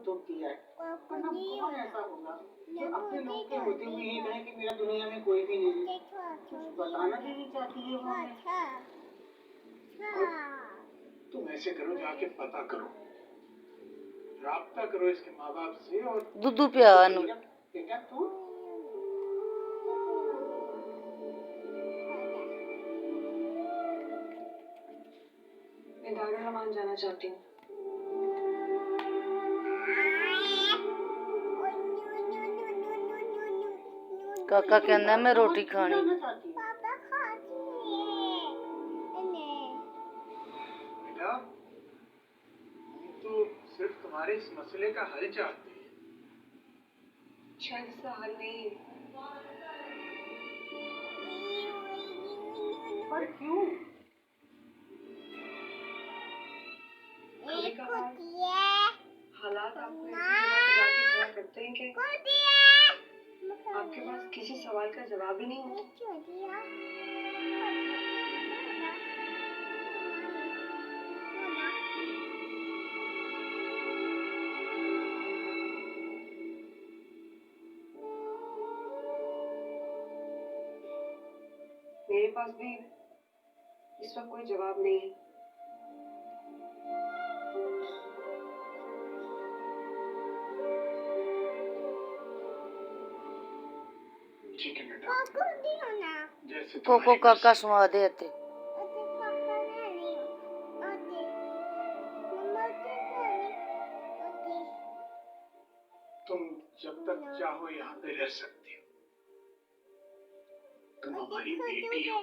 दुख दिया है, वरना कौन ऐसा होगा जो अपने लोग के होते हुए ये कहे कि मेरा दुनिया में कोई भी नहीं है। कुछ बताना भी नहीं चाहती है वो हमें। तुम ऐसे करो, जाके पता करो, राब्ता करो इसके माँ बाप से और दूधू पिया बेटा तू मैं दारुल अमान जाना चाहती हूँ। काका कहना मैं रोटी खानी। बेटा तो सिर्फ तुम्हारे इस मसले का हल चाहते हैं। शायद इसका हल नहीं है। पर क्यों? हालात आपको ऐसी जगह पे जाके खड़ा करते हैं कि आपके पास किसी सवाल का जवाब ही नहीं होता। मेरे पास भी इस वक्त कोई जवाब नहीं है। ठीक है बेटा, जैसे कोको काका सुना देते। तुम जब तक चाहो यहाँ पे रह सकती हो। तुम हमारी बेटी हो।